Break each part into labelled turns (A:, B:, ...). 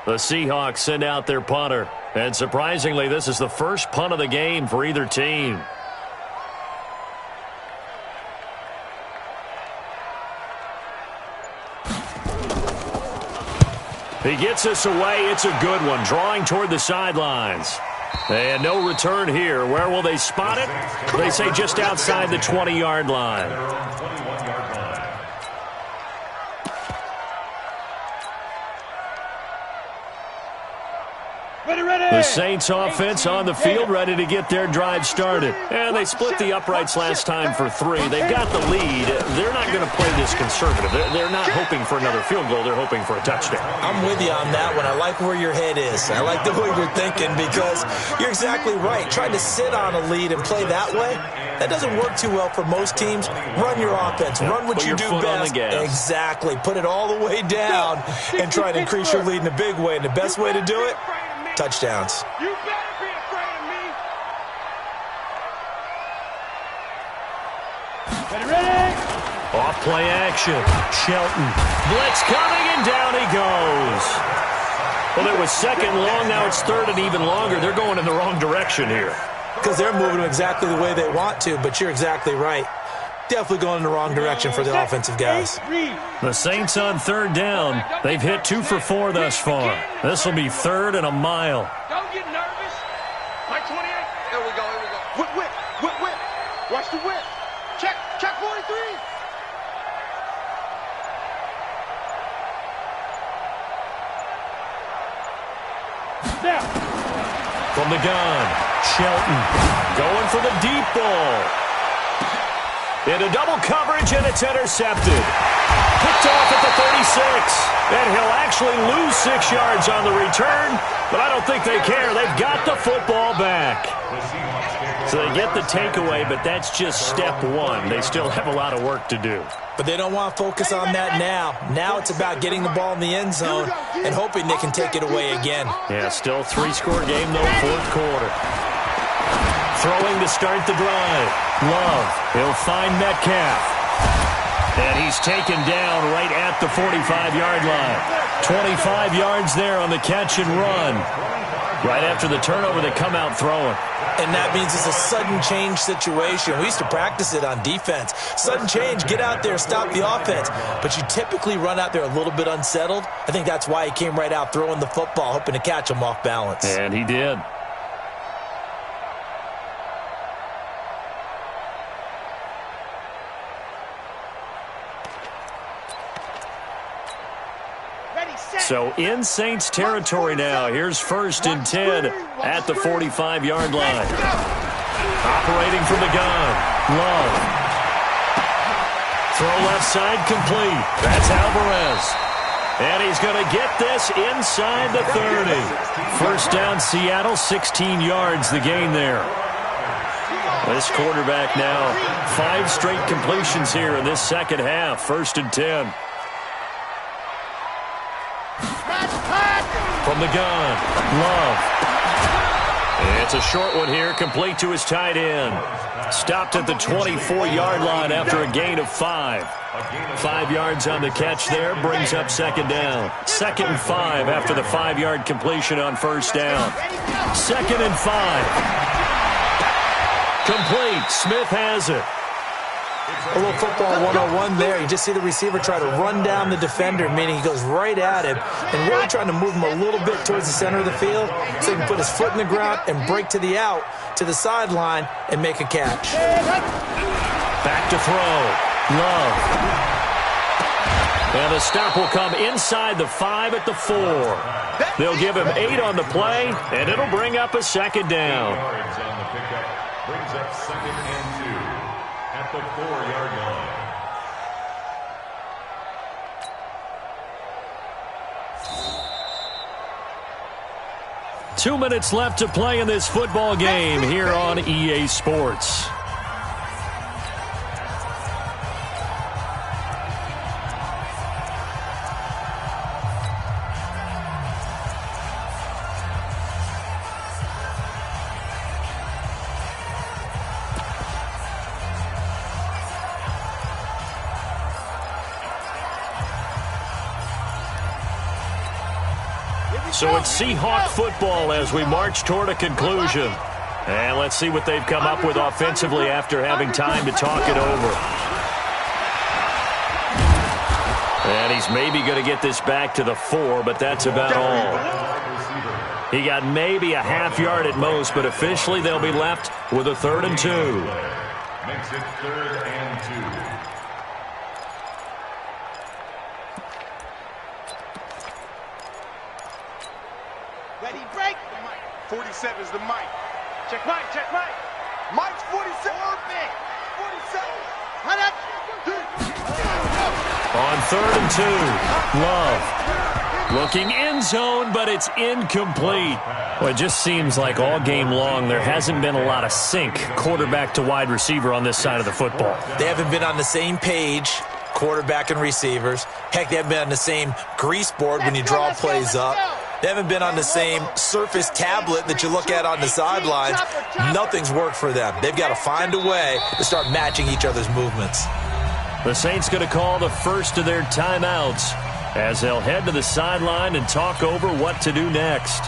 A: The Seahawks send out their punter. And surprisingly, this is the first punt of the game for either team. He gets us away. It's a good one, drawing toward the sidelines. And no return here. Where will they spot it? They say just outside the 20-yard line. The Saints offense on the field, ready to get their drive started. And they split the uprights last time for 3. They've got the lead. They're not going to play this conservative. They're not hoping for another field goal. They're hoping for a touchdown.
B: I'm with you on that one. I like where your head is. I like the way you're thinking because you're exactly right. Trying to sit on a lead and play that way, that doesn't work too well for most teams. Run your offense. Run what you do best. Exactly. Put it all the way down and try to increase your lead in a big way. And the best way to do it, touchdowns.
C: You better be afraid of me. Ready?
A: Off play action. Shelton. Blitz coming, and down he goes. Well, it was second long. Now it's third and even longer. They're going in the wrong direction here.
B: Because they're moving exactly the way they want to, but you're exactly right. Definitely going in the wrong direction for the offensive guys.
A: The Saints on third down. They've hit 2 for 4 thus far. This will be third and a mile.
C: Don't get nervous. My 28. Here we go. Whip. Watch the whip. Check 43. Now.
A: From the gun, Shelton going for the deep ball. Into double coverage, and it's intercepted. Picked off at the 36. And he'll actually lose 6 yards on the return, but I don't think they care. They've got the football back. So they get the takeaway, but that's just step one. They still have a lot of work to do.
B: But they don't want to focus on that now. Now it's about getting the ball in the end zone and hoping they can take it away again.
A: Yeah, still 3-score game, though, fourth quarter. Throwing to start the drive. Love. He'll find Metcalf. And he's taken down right at the 45-yard line. 25 yards there on the catch and run. Right after the turnover, they come out throwing.
B: And that means it's a sudden change situation. We used to practice it on defense. Sudden change, get out there, stop the offense. But you typically run out there a little bit unsettled. I think that's why he came right out throwing the football, hoping to catch him off balance.
A: And he did. So in Saints territory now. Here's 1st and 10 at the 45-yard line. Operating from the gun. Love. Throw left side complete. That's Alvarez. And he's going to get this inside the 30. First down, Seattle, 16 yards the gain there. This quarterback now, 5 straight completions here in this second half. 1st and 10. From the gun, Love. It's a short one here, complete to his tight end. Stopped at the 24-yard line after a gain of 5. 5 yards on the catch there, brings up second down. 2nd and 5 after the 5-yard completion on first down. 2nd and 5. Complete, Smith has it.
B: A little football 101 there. You just see the receiver try to run down the defender, meaning he goes right at him and really trying to move him a little bit towards the center of the field so he can put his foot in the ground and break to the out, to the sideline, and make a catch.
A: Back to throw. Love. And the stop will come inside the 5 at the 4. They'll give him 8 on the play, and it'll bring up a second down.
D: Brings up 2nd and 2 at the 4-yard line.
A: Two minutes left to play in this football game here on EA Sports. So it's Seahawk football as we march toward a conclusion. And let's see what they've come up with offensively after having time to talk it over. And he's maybe going to get this back to the 4, but that's about all. He got maybe a half yard at most, but officially they'll be left with a 3rd and 2.
D: Makes it 3rd and 2.
C: Ready, break. 47 is the mic. Check Mike, check Mike. Mike's 47. 47. Run up.
A: On 3rd and 2, Love. Looking end zone, but it's incomplete. Well, it just seems like all game long there hasn't been a lot of sync quarterback to wide receiver on this side of the football.
B: They haven't been on the same page, quarterback and receivers. Heck, they haven't been on the same grease board when you draw plays up. They haven't been on the same Surface tablet that you look at on the sidelines. Nothing's worked for them. They've got to find a way to start matching each other's movements.
A: The Saints going to call the first of their timeouts as they'll head to the sideline and talk over what to do next.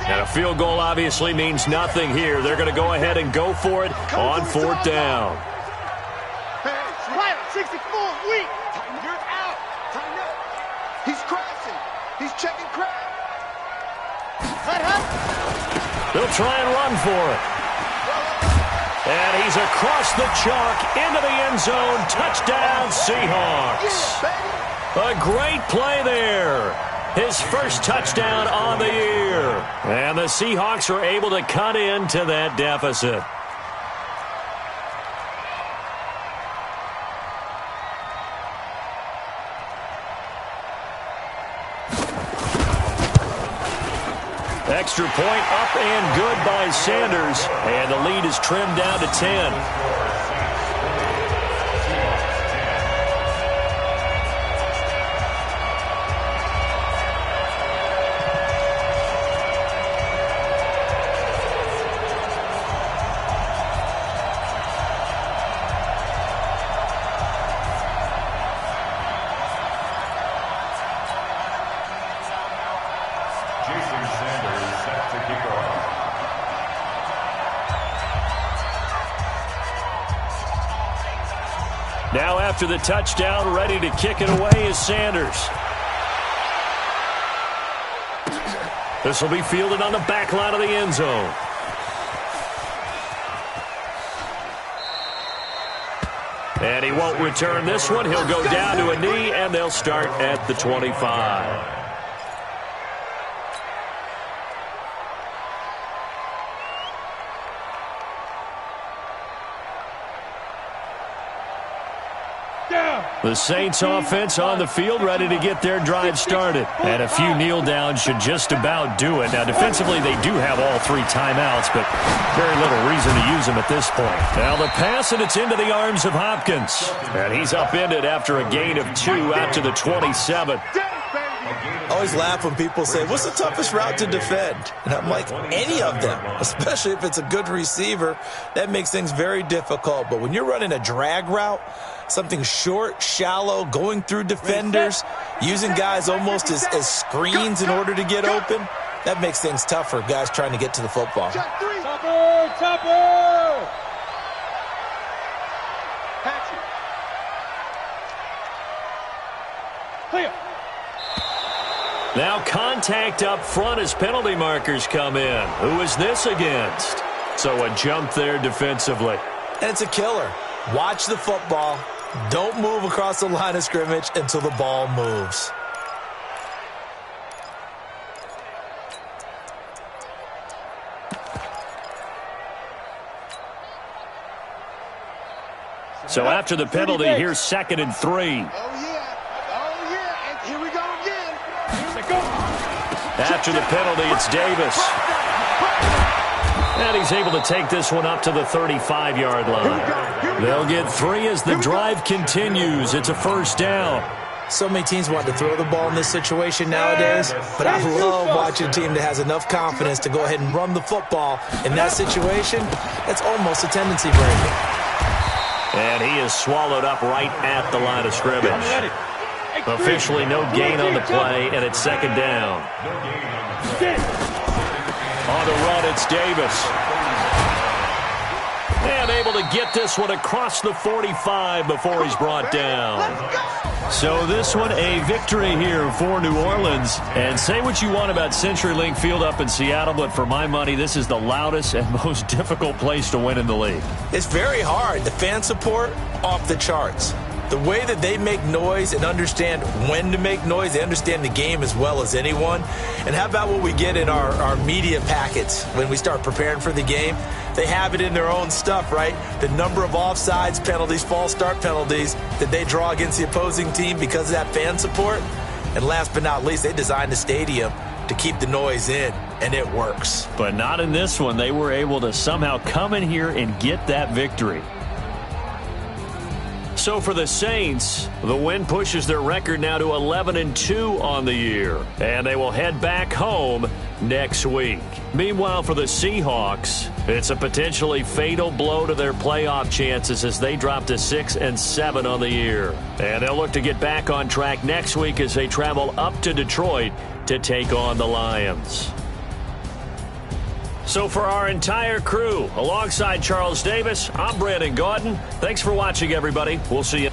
A: And a field goal obviously means nothing here. They're going to go ahead and go for it on 4th down.
C: Right, 64, weak. You're out. Time up. He's crashing. He's checking crash.
A: They'll try and run for it. And he's across the chalk into the end zone. Touchdown, Seahawks. A great play there. His first touchdown on the year. And the Seahawks are able to cut into that deficit. Extra point up and good by Sanders. And the lead is trimmed down to 10. Now after the touchdown, ready to kick it away is Sanders. This will be fielded on the back line of the end zone. And he won't return this one. He'll go down to a knee, and they'll start at the 25. The Saints offense on the field ready to get their drive started. And a few kneel downs should just about do it. Now defensively they do have all 3 timeouts, but very little reason to use them at this point. Now the pass, and it's into the arms of Hopkins. And he's upended after a gain of 2 out to the 27.
B: I always laugh when people say, what's the toughest route to defend? And I'm like, any of them, especially if it's a good receiver. That makes things very difficult. But when you're running a drag route, something short, shallow, going through defenders, using guys almost as screens in order to get open, that makes things tough for guys trying to get to the football.
C: Topper! Clear.
A: Now contact up front as penalty markers come in. Who is this against? So a jump there defensively.
B: And it's a killer. Watch the football. Don't move across the line of scrimmage until the ball moves.
A: So after the penalty, here's 2nd and 3.
C: Oh, yeah. And here we go again.
A: After the penalty, it's Davis. And he's able to take this one up to the 35-yard line. They'll get 3 as the drive continues. It's a 1st down.
B: So many teams want to throw the ball in this situation nowadays, but I love watching a team that has enough confidence to go ahead and run the football. In that situation, that's almost a tendency breaker.
A: And he is swallowed up right at the line of scrimmage. Officially no gain on the play, and it's second down. On the run, it's Davis. And able to get this one across the 45 before he's brought down. So this one a victory here for New Orleans. And say what you want about CenturyLink Field up in Seattle, but for my money, this is the loudest and most difficult place to win in the league.
B: It's very hard. The fan support, off the charts. The way that they make noise and understand when to make noise, they understand the game as well as anyone. And how about what we get in our media packets when we start preparing for the game? They have it in their own stuff, right? The number of offsides penalties, false start penalties that they draw against the opposing team because of that fan support. And last but not least, they designed the stadium to keep the noise in, and it works.
A: But not in this one. They were able to somehow come in here and get that victory. So for the Saints, the win pushes their record now to 11-2 on the year, and they will head back home next week. Meanwhile, for the Seahawks, it's a potentially fatal blow to their playoff chances as they drop to 6-7 on the year. And they'll look to get back on track next week as they travel up to Detroit to take on the Lions. So for our entire crew, alongside Charles Davis, I'm Brandon Gaudin. Thanks for watching, everybody. We'll see you.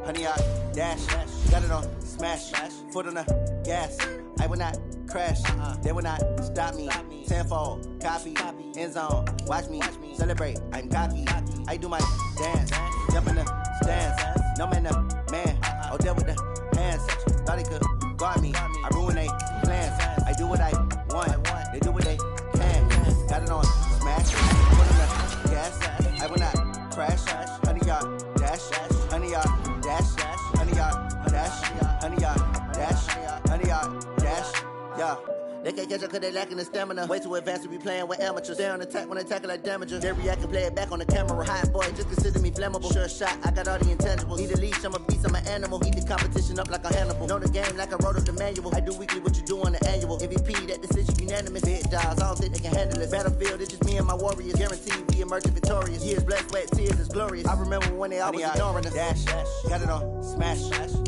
E: Honey, I dash, got it on smash, foot on the gas. I will not crash, they will not stop me. Tenfold, copy, end zone, watch me celebrate. I'm cocky, I do my dance, jump in the stands. No man, the man, oh, deal with the hands. Thought he could guard me, I ruin they plans. I do what I want, they do what they can. Got it on smash, foot on the gas. I will not crash, honey, y'all dash, honey, y'all dash, honey, y'all dash, honey, y'all dash, honey, y'all dash, yeah. They can't catch up cause they lacking the stamina. Way too advanced to be playing with amateurs. Stay on attack when they tackle like damager. They react and play it back on the camera. Hot boy, just consider me flammable. Sure shot, I got all the intangibles. Need a leash, I'm a beast, I'm an animal. Eat the competition up like a Hannibal. Know the game like I wrote up the manual. I do weekly what you do on the annual. MVP, that decision unanimous. Big dogs, I don't think they can handle it. Battlefield, it's just me and my warriors. Guaranteed we emerge victorious. Years, blood, sweat, tears, it's glorious. I remember when they always ignoring us. Dash, got it on smash,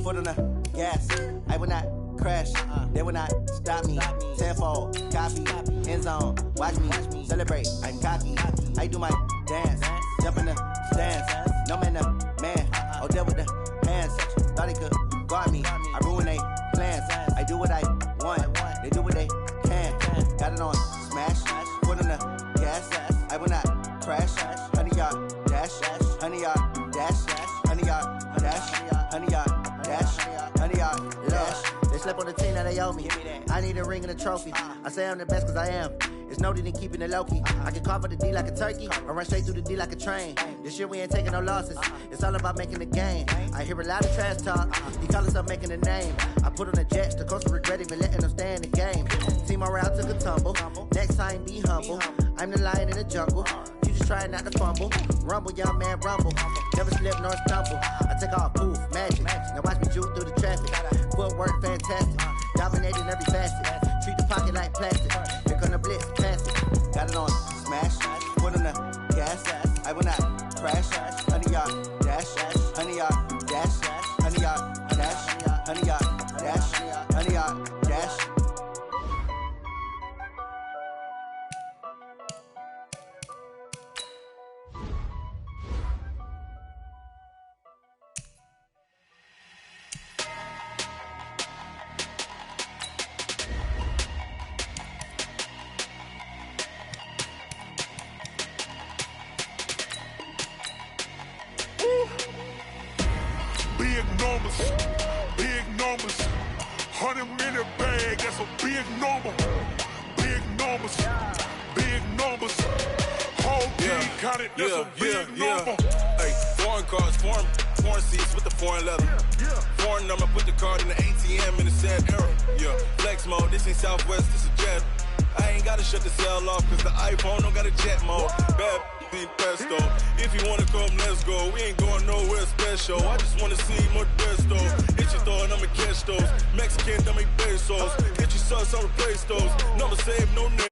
E: foot on the gas. I will not crash, they will not stop me. Tenfold, copy, end zone, watch me celebrate. I'm cocky, I do my dance, jump in the stands. No man, the man, oh, deal with the hands. Thought he could guard me, I ruin they plans. I do what I want, they do what they can. Got it on smash, foot on the gas. I will not crash, honey, y'all dash, honey, y'all dash, honey, y'all dash, honey, y'all dash, honey, y'all dash. They slept on the team that they owe me. I need a ring and a trophy. I say I'm the best cause I am. It's no need in keeping it low-key. I can carve up the D like a turkey or run straight through the D like a train. This year we ain't taking no losses. It's all about making the game. I hear a lot of trash talk. He call us up making a name. I put on the jets. The coach will regret even letting them stay in the game. Team morale took a tumble. Next time be humble. I'm the lion in the jungle. You just try not to fumble. Rumble, young man, rumble. Never slip nor stumble. I take off, poof, magic. Now watch me juke through the traffic. Footwork fantastic. Dominating every facet. Treat the pocket like plastic. Here come the blitz, pass it. Got it on smash. Foot on the gas. I will not crash. Honey, y'all dash. Honey, y'all dash. Honey, y'all dash. Honey, y'all dash. Honey, y'all dash.
F: Big numbers, 100-minute bag, that's a big number. Big numbers, whole team counted, that's a big number.
G: Hey, foreign cars, foreign seats with the foreign leather. Foreign number, put the card in the ATM in the sad era. Yeah, flex mode, this ain't Southwest, this is jet. I ain't gotta shut the cell off, cause the iPhone don't got a jet mode. Bad be pesto. If you wanna come, let's go. We ain't going nowhere special. I just wanna see more desto. Hit your throw and I'ma catch those. Mexican, dummy pesos. Hit your sauce, I'll replace those. Number save, no name.